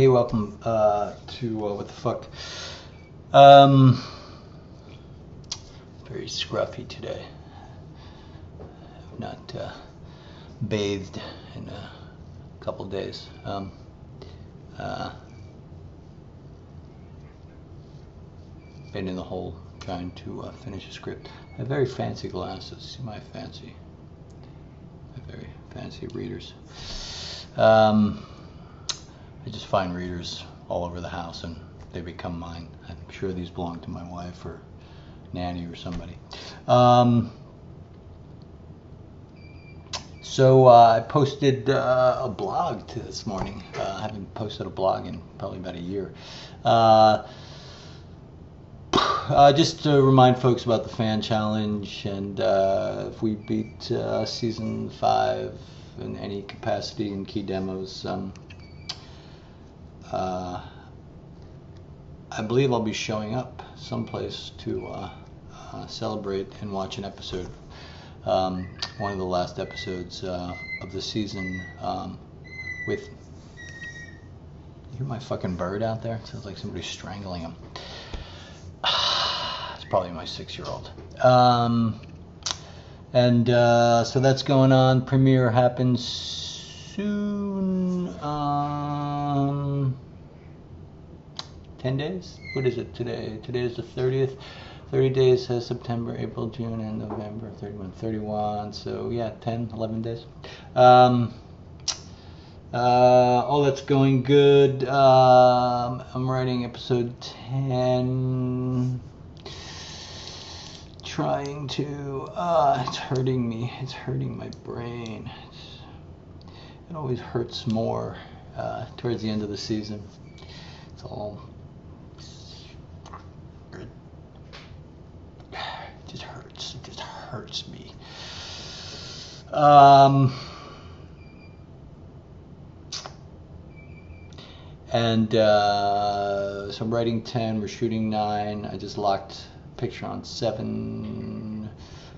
Hey, welcome to What the Fuck. Very scruffy today. I've not bathed in a couple days. Been in the hole trying to finish a script. I have very fancy glasses. See my very fancy readers. I just find readers all over the house and they become mine. I'm sure these belong to my wife or nanny or somebody. So I posted a blog this morning. I haven't posted a blog in probably about a year. Just to remind folks about the fan challenge, and if we beat season 5 in any capacity in key demos, I believe I'll be showing up someplace to celebrate and watch an episode, one of the last episodes of the season with... You hear my fucking bird out there? It sounds like somebody's strangling him. It's probably my 6-year-old. So that's going on. Premiere happens soon. 10 days? What is it today? Today is the 30th. 30 days has September, April, June, and November. 31. So yeah, 10, 11 days. All that's going good. I'm writing episode 10. Trying to, it's hurting me. It's hurting my brain. It always hurts more towards the end of the season. It's all... It just hurts. It just hurts me. So I'm writing 10, we're shooting 9. I just locked picture on 7.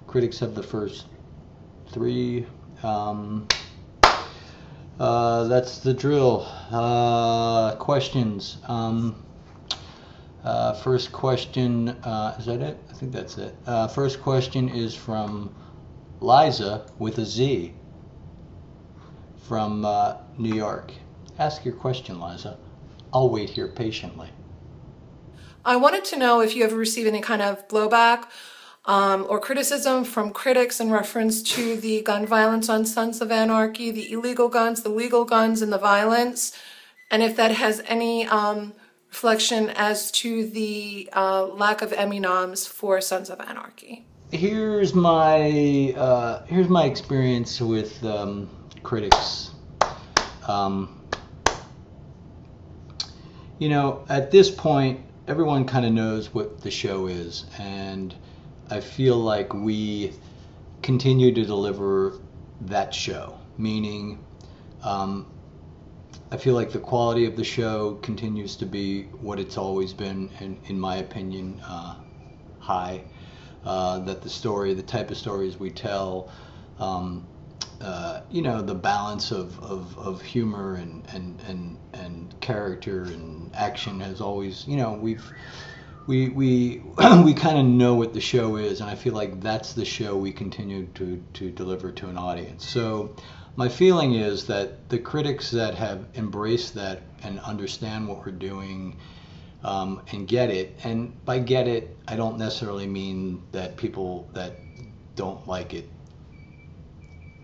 Critics have the first 3. That's the drill. Questions. First question, is that it? I think that's it. First question is from Liza with a Z from New York. Ask your question, Liza. I'll wait here patiently. I wanted to know if you ever received any kind of blowback or criticism from critics in reference to the gun violence on Sons of Anarchy, the illegal guns, the legal guns, and the violence, and if that has any reflection as to the lack of Emmy noms for Sons of Anarchy. Here's my experience with critics. You know, at this point, everyone kind of knows what the show is, and I feel like we continue to deliver that show, meaning I feel like the quality of the show continues to be what it's always been, and in my opinion, high. That the story, the type of stories we tell, you know, the balance of humor and character and action has always, you know, we kind of know what the show is, and I feel like that's the show we continue to deliver to an audience. So my feeling is that the critics that have embraced that and understand what we're doing and get it, and by get it, I don't necessarily mean that people that don't like it,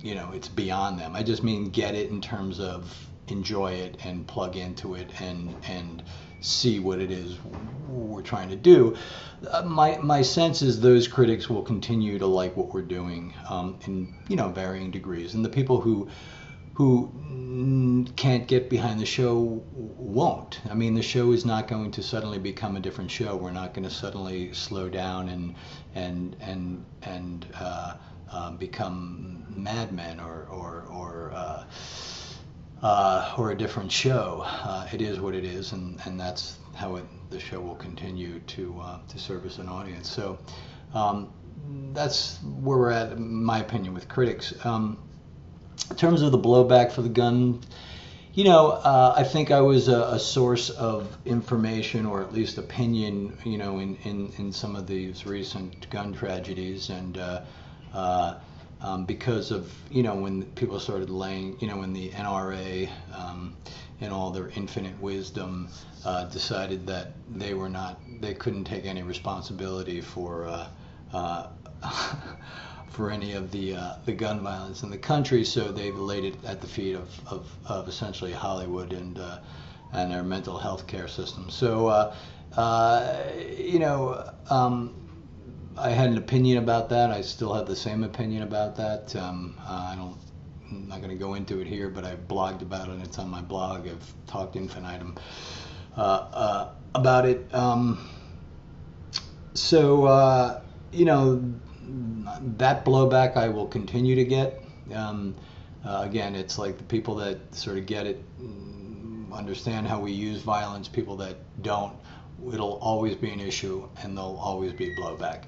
you know, it's beyond them. I just mean get it in terms of enjoy it and plug into it and see what it is we're trying to do. My sense is those critics will continue to like what we're doing in, you know, varying degrees, and the people who can't get behind the show won't. I mean, the show is not going to suddenly become a different show. We're not going to suddenly slow down and become Mad Men or a different show. It is what it is, and that's how the show will continue to service an audience. So that's where we're at, in my opinion, with critics. In terms of the blowback for the gun, I think I was a source of information, or at least opinion, in some of these recent gun tragedies, and because of, when people started laying, when the NRA, in all their infinite wisdom, decided that they couldn't take any responsibility for for any of the gun violence in the country, so they laid it at the feet of essentially Hollywood and their mental health care system. So I had an opinion about that. I still have the same opinion about that. I'm not going to go into it here, but I've blogged about it. It's on my blog. I've talked infinitum about it. That blowback I will continue to get. Again, it's like the people that sort of get it, understand how we use violence. People that don't, it'll always be an issue, and there'll always be blowback.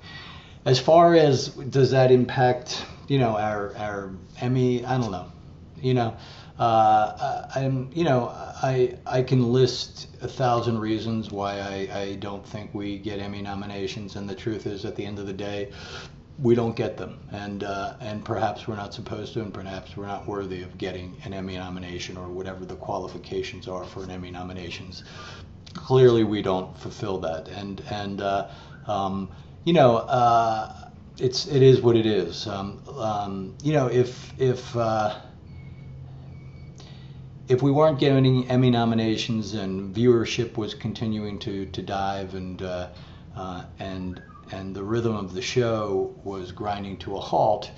As far as does that impact, our Emmy, I don't know. I can list 1,000 reasons why I don't think we get Emmy nominations, and the truth is, at the end of the day, we don't get them, and perhaps we're not supposed to, and perhaps we're not worthy of getting an Emmy nomination, or whatever the qualifications are for an Emmy nominations. Clearly, we don't fulfill that, and it is what it is. If we weren't getting Emmy nominations and viewership was continuing to dive, and the rhythm of the show was grinding to a halt,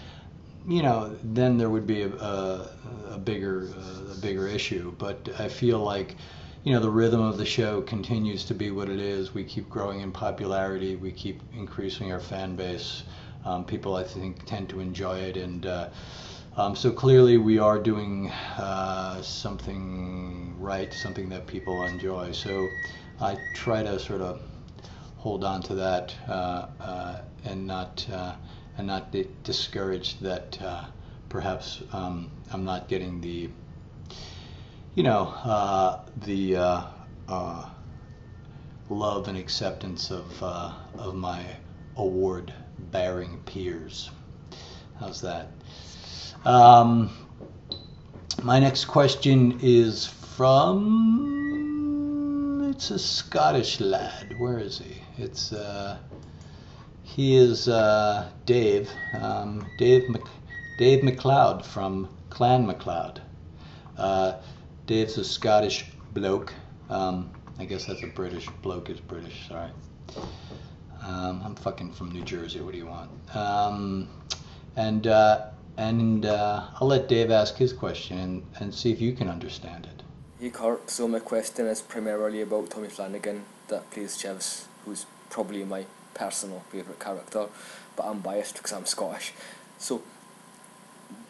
then there would be a bigger issue. But I feel like, the rhythm of the show continues to be what it is. We keep growing in popularity. We keep increasing our fan base. People, I think, tend to enjoy it, and so clearly we are doing something right, something that people enjoy. So I try to sort of hold on to that, and not get discouraged that perhaps I'm not getting the love and acceptance of my award-bearing peers. How's that? My next question is it's a Scottish lad. Where is he? He is Dave. Dave McLeod from Clan McLeod. Dave's a Scottish bloke. I guess that's a British bloke is British. Sorry. I'm fucking from New Jersey. What do you want? And I'll let Dave ask his question and see if you can understand it. Hey Kurt, so my question is primarily about Tommy Flanagan, that plays Chivs, who's probably my personal favourite character, but I'm biased because I'm Scottish. So,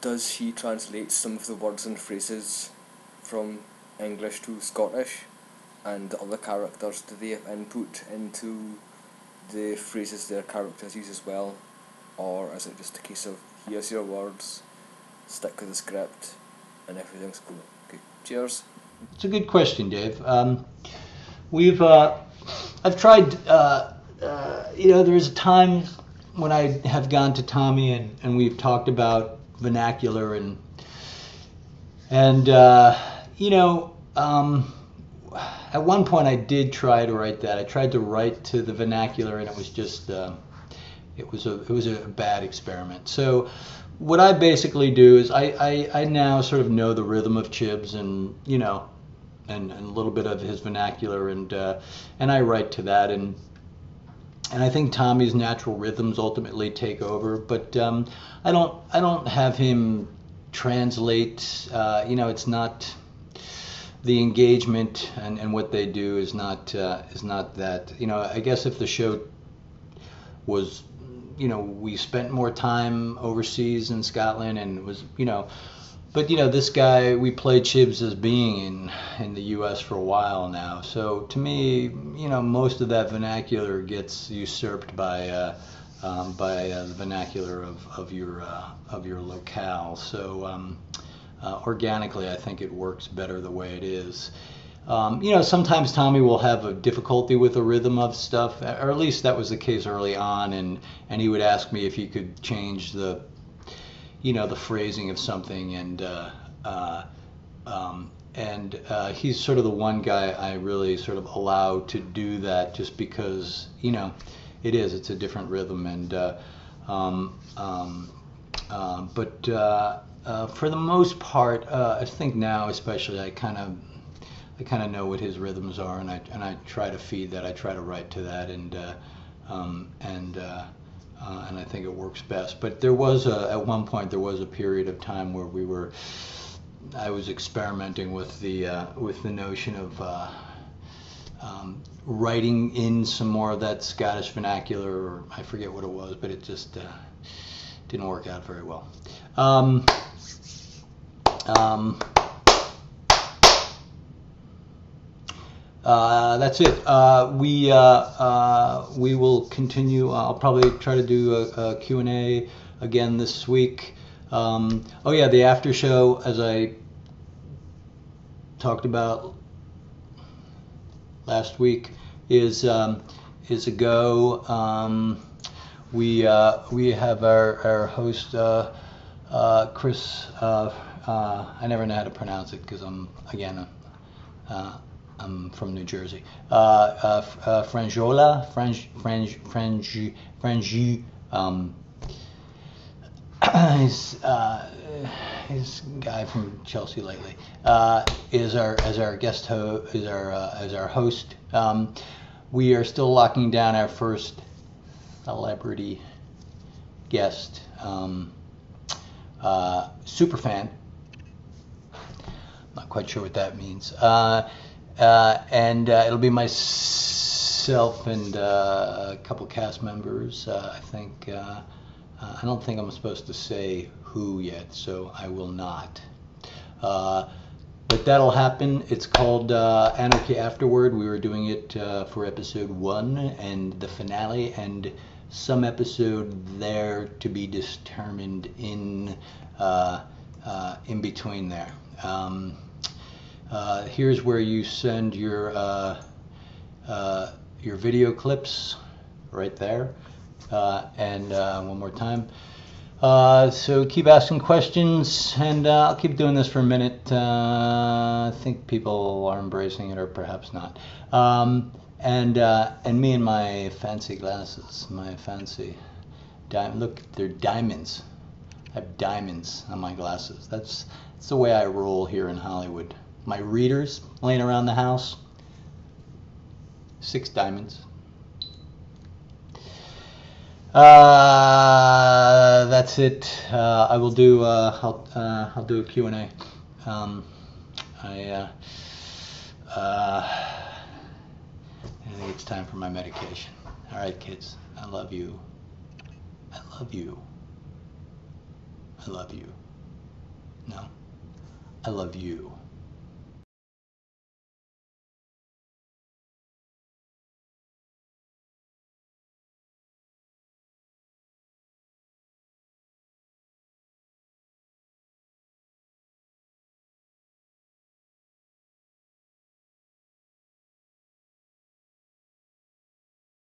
does he translate some of the words and phrases from English to Scottish? And the other characters, do they have input into the phrases their characters use as well? Or is it just a case of, here's your words, stick to the script, and everything's cool? Okay, cheers. It's a good question, Dave. I've tried, there's a time when I have gone to Tommy and we've talked about vernacular and at one point I did try to write that. I tried to write to the vernacular, and it was just, it was a bad experiment. So what I basically do is I now sort of know the rhythm of Chibs, and and a little bit of his vernacular, and I write to that, and I think Tommy's natural rhythms ultimately take over, but I don't have him translate. It's not, the engagement and what they do is not that. I guess if the show was, we spent more time overseas in Scotland, and it was, but this guy, we played Chibs as being in the U.S. for a while now. So to me, most of that vernacular gets usurped by the vernacular of your locale. So organically, I think it works better the way it is. Sometimes Tommy will have a difficulty with the rhythm of stuff, or at least that was the case early on, and he would ask me if he could change the phrasing of something, and he's sort of the one guy I really sort of allow to do that, just because it's a different rhythm, and but for the most part, I think now especially I kind of know what his rhythms are, and I try to feed that. I try to write to that, and I think it works best. But there was at one point there was a period of time where I was experimenting with the notion of writing in some more of that Scottish vernacular, or I forget what it was, but it just didn't work out very well. That's it. We will continue. I'll probably try to do a Q&A again this week. The after show, as I talked about last week, is a go. We have our host Chris. I never know how to pronounce it because I'm from New Jersey. Franjola, he's a guy from Chelsea lately. Is our guest is our host. We are still locking down our first celebrity guest. Super fan. Not quite sure what that means. And it'll be myself and a couple cast members. I think. I don't think I'm supposed to say who yet, so I will not. But that'll happen. It's called Anarchy Afterward. We were doing it for episode 1 and the finale, and some episode there to be determined in between there. Here's where you send your video clips, right there. And one more time. So keep asking questions, and I'll keep doing this for a minute. I think people are embracing it, or perhaps not. And me and my fancy glasses, my fancy look, they're diamonds. I have diamonds on my glasses. That's the way I roll here in Hollywood. My readers laying around the house, 6 diamonds. That's it. I will do. I'll do a Q&A. I think it's time for my medication. All right, kids. I love you. I love you. I love you. No, I love you.